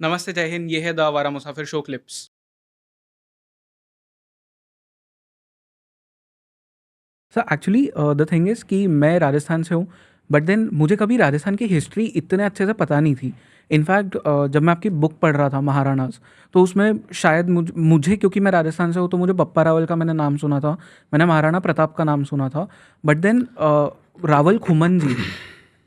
नमस्ते, जय हिंद। ये है द आवारा मुसाफिर show clips. Sir actually the thing is कि मैं राजस्थान से हूँ, बट देन मुझे कभी राजस्थान की हिस्ट्री इतने अच्छे से पता नहीं थी। इनफैक्ट जब मैं आपकी बुक पढ़ रहा था महाराणास, तो उसमें शायद मुझे क्योंकि मैं राजस्थान से हूँ, तो मुझे बप्पा रावल का मैंने नाम सुना था, मैंने महाराणा प्रताप का नाम सुना था, बट देन रावल खुमन जी,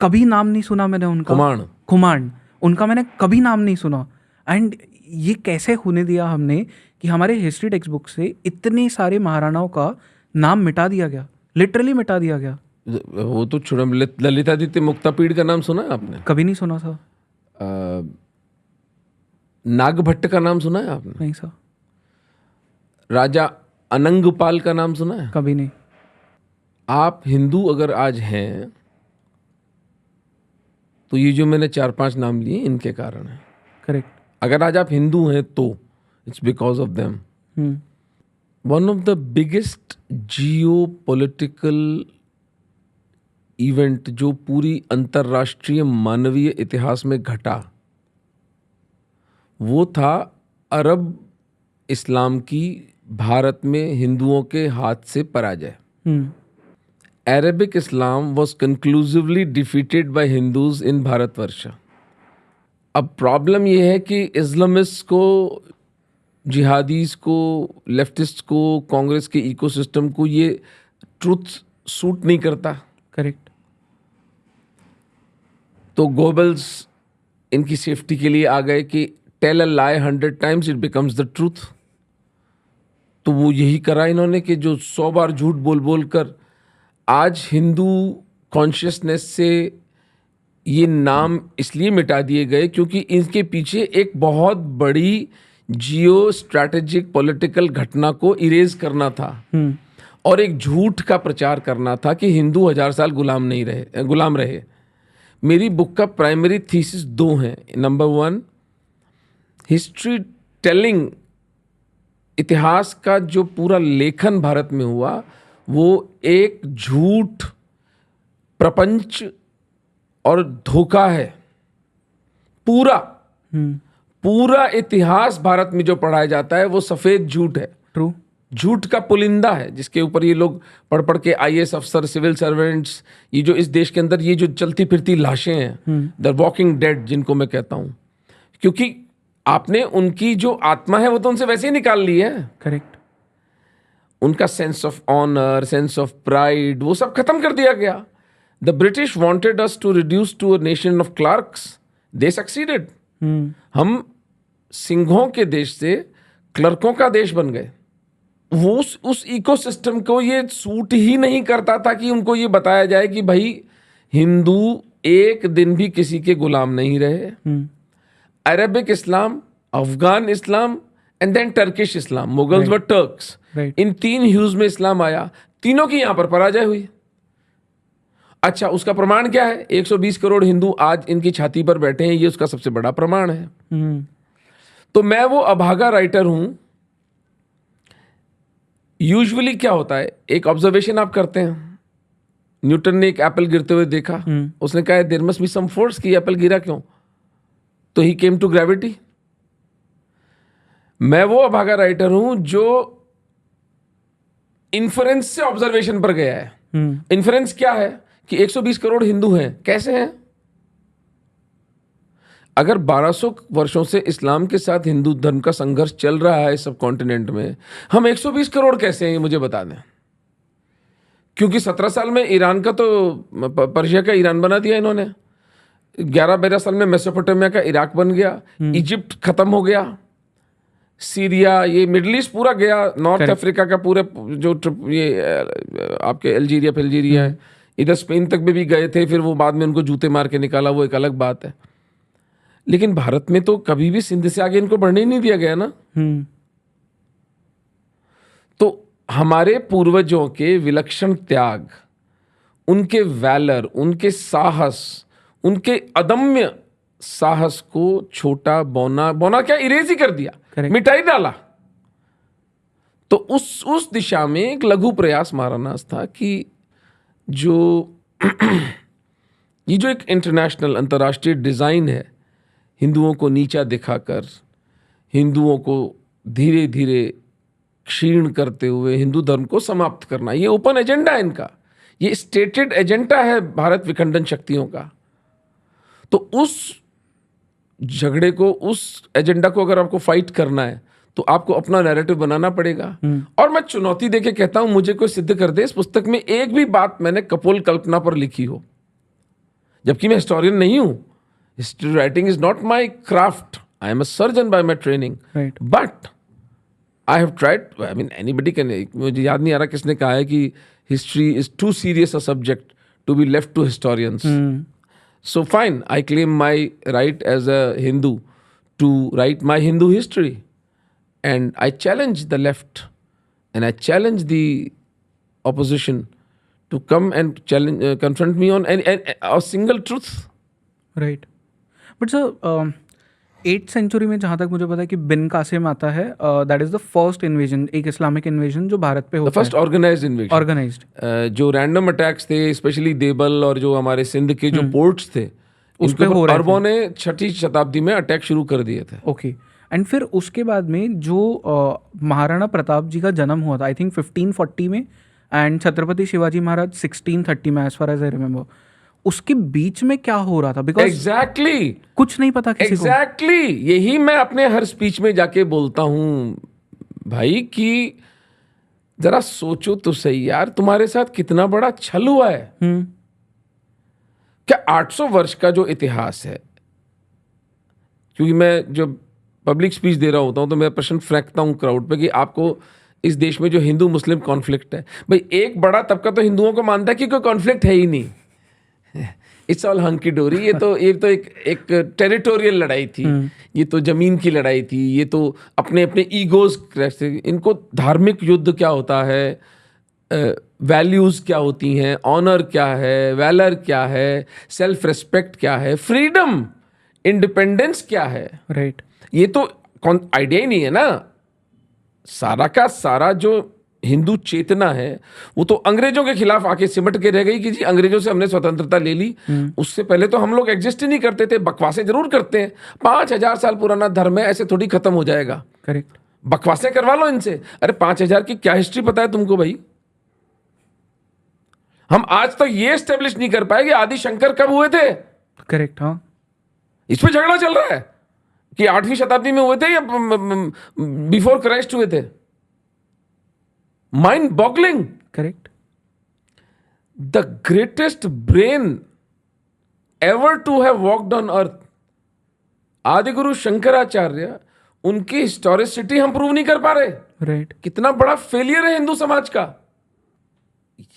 कभी नाम नहीं सुना मैंने उनका। खुमाण। खुमाण, उनका मैंने कभी नाम नहीं सुना। एंड ये कैसे होने दिया हमने कि हमारे हिस्ट्री टेक्स्ट बुक से इतने सारे महाराणाओं का नाम मिटा दिया गया, लिटरली मिटा दिया गया। वो तो छोड़ो, ललितादित्य मुक्तापीड़ का नाम सुना है आपने? कभी नहीं सुना था। नागभट्ट का नाम सुना है आपने? नहीं सर। राजा अनंगपाल का नाम सुना है? कभी नहीं। आप हिंदू अगर आज हैं तो ये जो मैंने 4-5 नाम लिए इनके कारण है। करेक्ट। अगर आज आप हिंदू हैं तो it's because of them. One of the biggest Jio political event जो पूरी अंतर्राष्ट्रीय मानवीय इतिहास में घटा, वो था अरब इस्लाम की भारत में हिंदुओं के हाथ से पराजय। Arabic Islam was conclusively defeated by Hindus in Bharatvarsh. अब प्रॉब्लम ये है कि इस्लामिस्ट को, जिहादीज को, लेफ्टिस्ट को, कांग्रेस के इकोसिस्टम को ये ट्रुथ सूट नहीं करता। करेक्ट। तो गोबल्स इनकी सेफ्टी के लिए आ गए कि tell a lie 100 times it becomes the truth. तो वो यही करा इन्होंने कि जो 100 बार झूठ बोल बोल कर आज हिंदू कॉन्शियसनेस से ये नाम इसलिए मिटा दिए गए क्योंकि इनके पीछे एक बहुत बड़ी जियो स्ट्रैटेजिक पॉलिटिकल घटना को इरेज करना था और एक झूठ का प्रचार करना था कि हिंदू 1000 साल गुलाम रहे। मेरी बुक का प्राइमरी थीसिस 2 हैं। नंबर 1, हिस्ट्री टेलिंग, इतिहास का जो पूरा लेखन भारत में हुआ वो एक झूठ, प्रपंच और धोखा है। पूरा इतिहास भारत में जो पढ़ाया जाता है वो सफेद झूठ है। ट्रू। झूठ का पुलिंदा है जिसके ऊपर ये लोग पढ़ पढ़ के आईएएस अफसर, सिविल सर्वेंट्स, ये जो इस देश के अंदर ये जो चलती फिरती लाशें हैं, द वॉकिंग डेड जिनको मैं कहता हूं, क्योंकि आपने उनकी जो आत्मा है वो तो उनसे वैसे ही निकाल ली है। करेक्ट। उनका sense of honour, sense of pride, वो सब खत्म कर दिया गया। The British wanted us to reduce to a nation of clerks, they succeeded. हम सिंहों के देश से क्लर्कों का देश बन गए। वो उस इकोसिस्टम को ये सूट ही नहीं करता था कि उनको ये बताया जाए कि भाई हिंदू एक दिन भी किसी के गुलाम नहीं रहे। Arabic Islam, Afghan Islam and then Turkish Islam, Mughals व टर्क्स, इन 3 ह्यूज में इस्लाम आया, तीनों की यहां पर पराजय हुई। अच्छा, उसका प्रमाण क्या है? 120 करोड़ हिंदू आज इनकी छाती पर बैठे हैं, ये उसका सबसे बड़ा प्रमाण है। तो मैं वो अभागा राइटर हूं। यूजुअली क्या होता है, एक ऑब्जर्वेशन आप करते हैं। न्यूटन ने एक एप्पल गिरते हुए देखा, उसने कहा there must be some force कि एप्पल गिरा क्यों, तो ही केम टू ग्रेविटी। मैं वो अभागा राइटर हूं जो इन्फरेंस से ऑब्जर्वेशन पर गया है। इन्फरेंस क्या है कि 120 करोड़ हिंदू हैं। कैसे हैं? अगर 1200 वर्षों से इस्लाम के साथ हिंदू धर्म का संघर्ष चल रहा है सब कॉन्टिनेंट में, हम 120 करोड़ कैसे हैं ये मुझे बता दें। क्योंकि 17 साल में ईरान का तो पर्शिया का ईरान बना दिया इन्होंने, 11-12 साल में मेसोपोटामिया का इराक बन गया, इजिप्ट खत्म हो गया, सीरिया, ये मिडल ईस्ट पूरा गया, नॉर्थ अफ्रीका का पूरे जो ये आपके अल्जीरिया है, इधर स्पेन तक भी गए थे, फिर वो बाद में उनको जूते मार के निकाला, वो एक अलग बात है। लेकिन भारत में तो कभी भी सिंध से आगे इनको बढ़ने ही नहीं दिया गया ना। तो हमारे पूर्वजों के विलक्षण त्याग, उनके वैलर, उनके साहस, उनके अदम्य साहस को छोटा बौना क्या इरेज ही कर दिया, मिटाई डाला। तो उस दिशा में एक लघु प्रयास महाराणास था कि जो ये जो एक इंटरनेशनल, अंतर्राष्ट्रीय डिजाइन है हिंदुओं को नीचा दिखाकर, हिंदुओं को धीरे धीरे क्षीण करते हुए हिंदू धर्म को समाप्त करना, ये ओपन एजेंडा है इनका, ये स्टेटेड एजेंडा है भारत विखंडन शक्तियों का। तो उस झगड़े को, उस एजेंडा को अगर आपको फाइट करना है तो आपको अपना नैरेटिव बनाना पड़ेगा। और मैं चुनौती देके कहता हूं, मुझे कोई सिद्ध कर दे इस पुस्तक में एक भी बात मैंने कपोल कल्पना पर लिखी हो, जबकि मैं हिस्टोरियन नहीं हूं। History writing is not my craft, I am a surgeon by my training, but I have tried, I mean anybody can, मुझे याद नहीं आ रहा किसने कहा है कि history is too serious a subject to be left to historians. So fine, I claim my right as a Hindu to write my Hindu history, and I challenge the left, and I challenge the opposition to come and challenge, confront me on a single truth. Right. But sir 8th century में जहाँ तक मुझे पता है कि बिन कासिम आता है, that is the first invasion, एक इस्लामिक इन्वेजन जो भारत पे The होता first है, organized invasion. ऑर्गेनाइज्ड। जो रैंडम अटैक्स थे, स्पेशली देबल और जो हमारे सिंध के जो पोर्ट्स थे, उस उन पे पे हो रहे अरबों ने 6ठी शताब्दी में अटैक शुरू कर दिए थे। ओके। एंड फिर उसके बाद में जो महाराणा प्रताप जी का जन्म हुआ था, आई थिंक 1540 में, एंड छत्रपति शिवाजी महाराज 1630 में, as far as I remember, उसके बीच में क्या हो रहा था? बिकॉज एग्जैक्टली कुछ नहीं पता किसी को। एग्जैक्टली यही मैं अपने हर स्पीच में जाके बोलता हूं भाई, कि जरा सोचो तो सही यार, तुम्हारे साथ कितना बड़ा छल हुआ है। क्या 800 वर्ष का जो इतिहास है, क्योंकि मैं जब पब्लिक स्पीच दे रहा होता हूं तो मैं प्रश्न फेंकता हूं क्राउड पे कि आपको इस देश में जो हिंदू मुस्लिम कॉन्फ्लिक्ट है, भाई एक बड़ा तबका तो हिंदुओं को मानता है कि कोई कॉन्फ्लिक्ट है ही नहीं, इट्स ऑल हंकी डोरी, ये तो एक टेरिटोरियल लड़ाई थी, ये तो जमीन की लड़ाई थी, ये तो अपने अपने ईगोज क्रैश थे। इनको धार्मिक युद्ध क्या होता है, वैल्यूज क्या होती हैं, ऑनर क्या है, वैलर क्या है, सेल्फ रिस्पेक्ट क्या है, फ्रीडम, इंडिपेंडेंस क्या है, राइट। ये तो आइडिया ही नहीं है ना। सारा का सारा जो हिंदू चेतना है वो तो अंग्रेजों के खिलाफ आके सिमट के रह गई कि जी अंग्रेजों से हमने स्वतंत्रता ले ली, उससे पहले तो हम लोग एग्जिस्ट ही नहीं करते थे। बकवासें जरूर करते हैं, 5000 साल पुराना धर्म है, ऐसे थोड़ी खत्म हो जाएगा। करेक्ट। बकवासें करवा लो इनसे। अरे 5000 की क्या हिस्ट्री पता है तुमको भाई? हम आज तक ये एस्टेब्लिश नहीं कर पाए कि आदि शंकर कब हुए थे। करेक्ट। हाँ, इस पे झगड़ा चल रहा है कि 8वीं शताब्दी में हुए थे या बिफोर क्राइस्ट हुए थे। Mind boggling. Correct. The greatest brain ever to have walked on earth, Adiguru Shankaracharya, उनकी हिस्टोरिसिटी हम प्रूव नहीं कर पा रहे। राइट। कितना बड़ा फेलियर है हिंदू समाज का।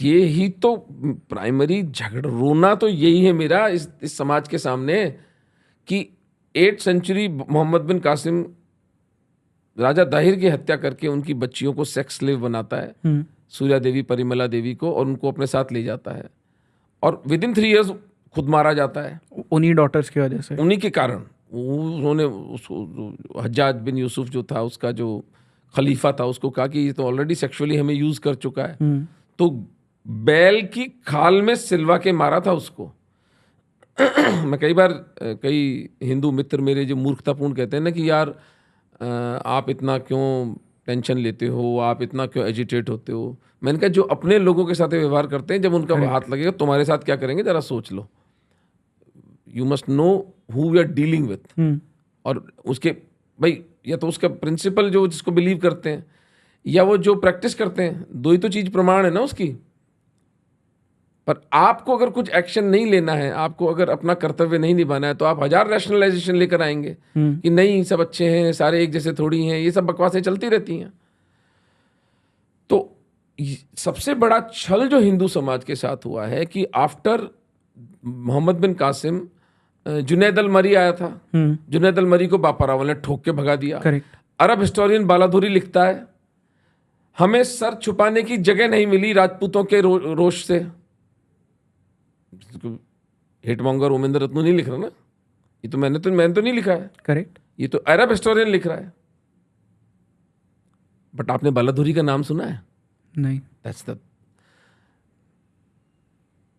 ये ही तो प्राइमरी झगड़ा, रोना तो यही है मेरा इस समाज के सामने कि 8th सेंचुरी मोहम्मद बिन कासिम राजा दाहिर की हत्या करके उनकी बच्चियों को सेक्स स्लेव बनाता है, सूर्या देवी, परिमला देवी को, और उनको अपने साथ ले जाता है, और विद इन 3 years खुद मारा जाता है उन्हीं डॉटर्स की वजह से, उन्हीं के कारण। उन्होंने हज्जाज बिन यूसुफ जो था, उसका जो खलीफा था, उसको कहा कि ये तो ऑलरेडी सेक्सुअली हमें यूज कर चुका है, तो बैल की खाल में सिलवा के मारा था उसको। मैं कई बार, कई हिंदू मित्र मेरे जो मूर्खतापूर्ण कहते हैं ना कि यार आप इतना क्यों टेंशन लेते हो, आप इतना क्यों एजिटेट होते हो। मैंने कहा जो अपने लोगों के साथ व्यवहार करते हैं, जब उनका हाथ लगेगा तुम्हारे साथ क्या करेंगे जरा सोच लो। You must know who we are dealing with. और उसके भाई या तो उसका प्रिंसिपल जो जिसको बिलीव करते हैं, या वो जो प्रैक्टिस करते हैं, दो ही तो चीज प्रमाण है ना उसकी। पर आपको अगर कुछ एक्शन नहीं लेना है, आपको अगर अपना कर्तव्य नहीं निभाना है, तो आप 1000 रैशनलाइजेशन लेकर आएंगे कि नहीं सब अच्छे हैं, सारे एक जैसे थोड़ी हैं, ये सब बकवासें चलती रहती हैं। तो सबसे बड़ा छल जो हिंदू समाज के साथ हुआ है कि आफ्टर मोहम्मद बिन कासिम जुनैद अल मरी आया था। जुनैद अल मरी को बापा रावल ने ठोक के भगा दिया। करेक्ट। अरब हिस्टोरियन बालाधुरी लिखता है हमें सर छुपाने की जगह नहीं मिली राजपूतों के रोष से। हेटमोंगर ओमेंद्र रत्नू नहीं लिख रहा ना, ये तो मैंने तो नहीं लिखा है। करेक्ट। ये तो अरब हिस्टोरियन लिख रहा है। बट आपने बालाधुरी का नाम सुना है? नहीं। दैट्स द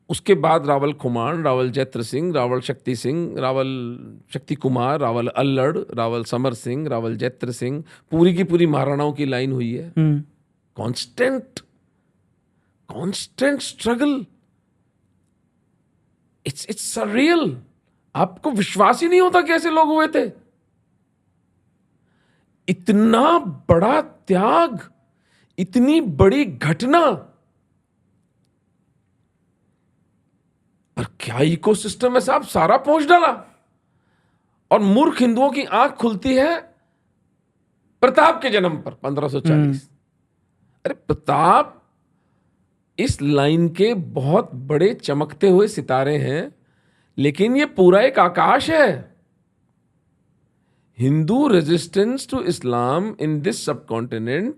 उसके बाद रावल खुमान, रावल जैत्र सिंह, रावल शक्ति सिंह, रावल शक्ति कुमार, रावल अल्लड़, रावल समर सिंह, रावल जैत्र सिंह, पूरी की पूरी महाराणाओं की लाइन हुई है. Constant struggle. It's surreal. आपको विश्वास ही नहीं होता कि ऐसे लोग हुए थे. इतना बड़ा त्याग, इतनी बड़ी घटना, पर क्या इकोसिस्टम है साहब, सारा पहुंच डाला. और मूर्ख हिंदुओं की आंख खुलती है प्रताप के जन्म पर 1540. अरे प्रताप इस लाइन के बहुत बड़े चमकते हुए सितारे हैं, लेकिन ये पूरा एक आकाश है. Hindu resistance to Islam in this subcontinent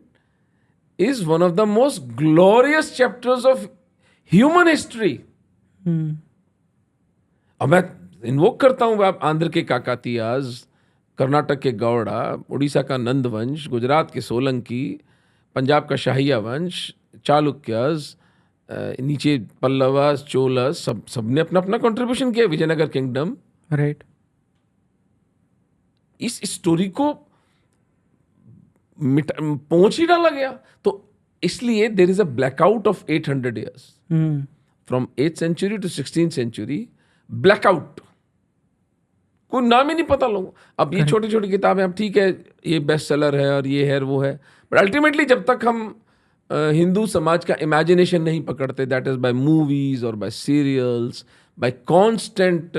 is one of the most glorious chapters of human history. अब मैं इन्वोक करता हूं आप आंध्र के काकातीयाज, कर्नाटक के गौड़ा, उड़ीसा का नंदवंश, गुजरात के सोलंकी, पंजाब का शाहिया वंश, चालुक्यस, नीचे पल्लवास, चोलस, सबने अपना अपना कंट्रीब्यूशन किया. Vijayanagara kingdom, right. इस स्टोरी को पहुंच ही डाला गया. तो इसलिए there is a blackout of 800 years from 8th century to 16th century. Blackout, कोई नाम ही नहीं पता लोगों. अब ये छोटी छोटी किताबें, अब ठीक है ये बेस्ट सेलर है और ये है वो है, बट अल्टीमेटली जब तक हम हिंदू समाज का इमेजिनेशन नहीं पकड़ते, दैट इज बाय मूवीज और by serials, by constant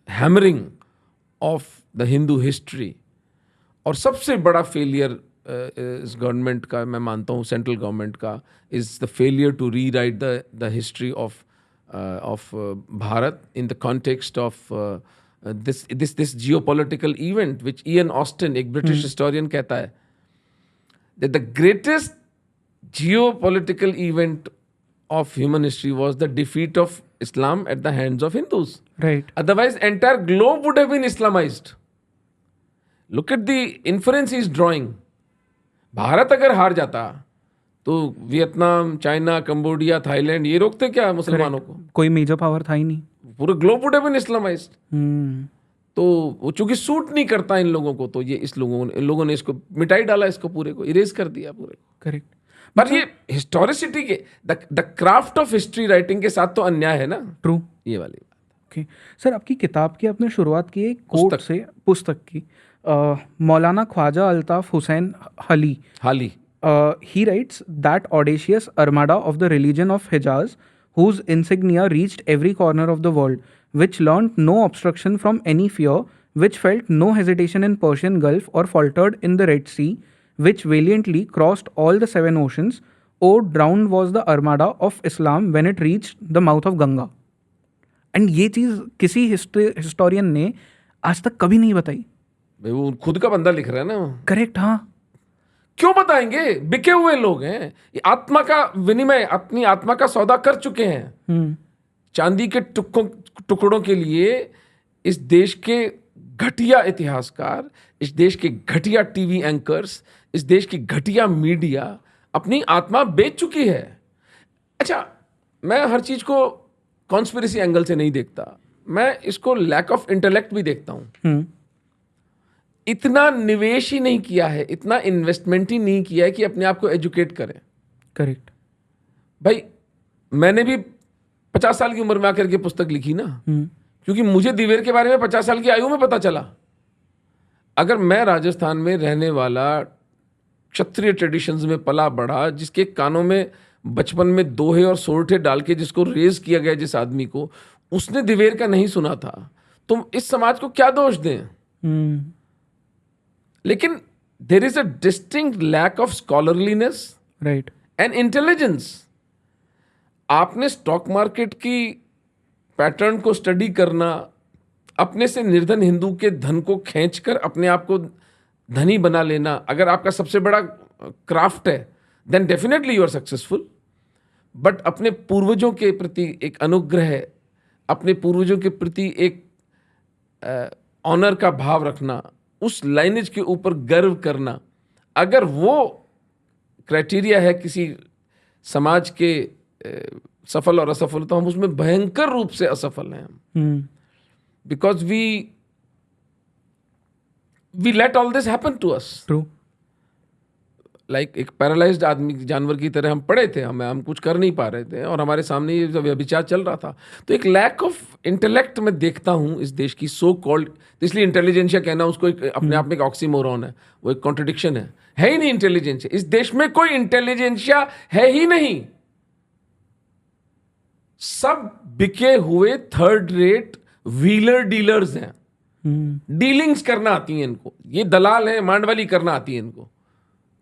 hammering of the Hindu history. और सबसे बड़ा फेलियर इस गवर्नमेंट का मैं मानता हूँ, सेंट्रल गवर्नमेंट का, is the failure to rewrite the history of Bharat in the context of this geopolitical event, which Ian Austin, एक ब्रिटिश हिस्टोरियन, कहता है that the greatest geopolitical event of human history was the defeat of Islam at the hands of Hindus. Right. Otherwise, entire globe would have been Islamized. Look at the inference he is drawing. Bharat अगर हार जाता तो Vietnam, China, Cambodia, Thailand ये रोकते क्या मुसलमानों को? कोई मेजर पावर था ही नहीं. पूरा ग्लोब वुड हैव बीन इस्लामाइज्ड. तो वो चूंकि सूट नहीं करता इन लोगों को, तो ये इन लोगों ने इसको मिटाई डाला, इसको पूरे को इरेज कर दिया पूरे को. करेक्ट. पर ये हिस्टोरिसिटी के the craft of history writing के साथ तो अन्याय है ना. ट्रू. ये वाली बात. ओके सर, आपकी किताब की आपने शुरुआत की एक कोट से, पुस्तक की. मौलाना ख्वाजा अल्ताफ हुसैन हाली, he writes that audacious armada of the religion of Hijaz, whose insignia reached every corner of the world, which learnt no obstruction from any fear, which felt no hesitation in Persian Gulf or faltered in the Red Sea, which valiantly crossed all the 7 oceans, oh drowned was the armada of Islam when it reached the mouth of Ganga. And ये चीज़ किसी historian ने आज तक कभी नहीं बताई. वो खुद का बंदा लिख रहा है ना. करेक्ट. हाँ, क्यों बताएंगे? बिके हुए लोग हैं, ये आत्मा का विनिमय, अपनी आत्मा का सौदा कर चुके हैं. चांदी के टुकड़ों के लिए इस देश के घटिया इतिहासकार, इस देश के घटिया टीवी एंकर्स, इस देश की घटिया मीडिया अपनी आत्मा बेच चुकी है. अच्छा, मैं हर चीज को कॉन्स्पिरेसी एंगल से नहीं देखता, मैं इसको लैक ऑफ इंटेलेक्ट भी देखता हूं. इतना निवेश ही नहीं किया है, इतना इन्वेस्टमेंट ही नहीं किया है कि अपने आप को एजुकेट करें. करेक्ट. भाई मैंने भी 50 साल की उम्र में आकर के पुस्तक लिखी ना, क्योंकि मुझे दिवेर के बारे में 50 साल की आयु में पता चला. अगर मैं राजस्थान में रहने वाला, क्षत्रिय ट्रेडिशंस में पला बढ़ा, जिसके कानों में बचपन में दोहे और सोरठे डाल के जिसको रेज किया गया, जिस आदमी को, उसने दिवेर का नहीं सुना था, तुम इस समाज को क्या दोष दें? लेकिन there is a distinct lack of scholarliness, right, and intelligence. आपने स्टॉक मार्केट की पैटर्न को स्टडी करना, अपने से निर्धन हिंदू के धन को खींचकर अपने आप को धनी बना लेना, अगर आपका सबसे बड़ा क्राफ्ट है, then definitely you are successful. But अपने पूर्वजों के प्रति एक अनुग्रह, अपने पूर्वजों के प्रति एक ऑनर का भाव रखना, उस लाइनेज के ऊपर गर्व करना, अगर वो क्राइटेरिया है किसी समाज के सफल और असफल, तो हम उसमें भयंकर रूप से असफल हैं हम, because we let all this happen to us. True. Like एक पैरालाइज्ड आदमी, जानवर की तरह हम पड़े थे, हम कुछ कर नहीं पा रहे थे, और हमारे सामने ये जब व्यभिचार चल रहा था, तो एक लैक ऑफ इंटेलेक्ट में देखता हूँ इस देश की, सो कॉल्ड, इसलिए इंटेलिजेंशिया कहना उसको एक अपने आप में एक ऑक्सीमोरॉन है, वो एक कॉन्ट्रडिक्शन है ही नहीं इंटेलिजेंशिया। इस देश में कोई इंटेलिजेंशिया है ही नहीं, सब बिके हुए थर्ड रेट व्हीलर डीलर्स हैं। डीलिंग्स करना आती है इनको, ये दलाल हैं, मांडवाली करना आती है इनको,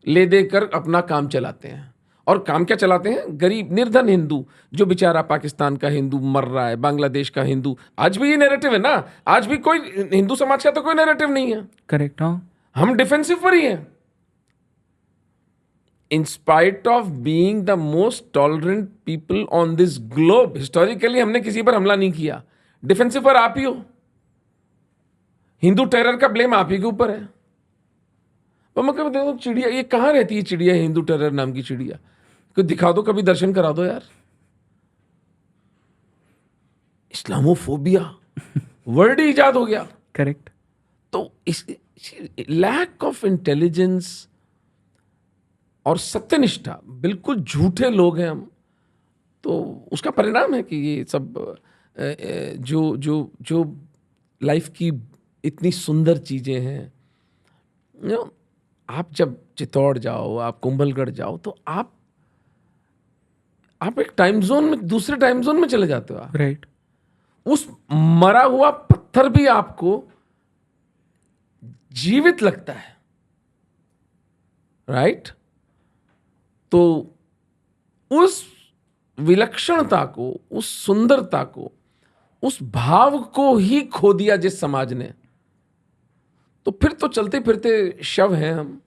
ले देकर अपना काम चलाते हैं। और काम क्या चलाते हैं? गरीब निर्धन हिंदू, जो बेचारा पाकिस्तान का हिंदू मर रहा है, बांग्लादेश का हिंदू, आज भी ये नैरेटिव है ना, आज भी कोई हिंदू समाज का तो कोई नैरेटिव नहीं है। करेक्ट। हाँ, हम डिफेंसिव पर ही हैं। In spite of being the most tolerant people on this globe, historically हमने किसी पर हमला नहीं किया, डिफेंसिव पर आप ही हो। हिंदू टेरर का ब्लेम आप ही के ऊपर है। और मैं कभी देखो चिड़िया, ये कहाँ रहती है चिड़िया, हिंदू टेरर नाम की चिड़िया, कोई दिखा दो, कभी दर्शन करा दो यार। इस्लामोफोबिया वर्ड ही इजाद हो गया। करेक्ट। तो इस लैक ऑफ इंटेलिजेंस और सत्यनिष्ठा, बिल्कुल झूठे लोग हैं हम, तो उसका परिणाम है कि ये सब जो जो जो लाइफ की इतनी सुंदर चीज़ें हैं, आप जब चित्तौड़ जाओ, आप कुंभलगढ़ जाओ, तो आप एक टाइम जोन में, दूसरे टाइम जोन में चले जाते हो आप। राइट। उस मरा हुआ पत्थर भी आपको जीवित लगता है, राइट? तो उस विलक्षणता को, उस सुंदरता को, उस भाव को ही खो दिया जिस समाज ने, तो फिर तो चलते फिरते शव हैं हम।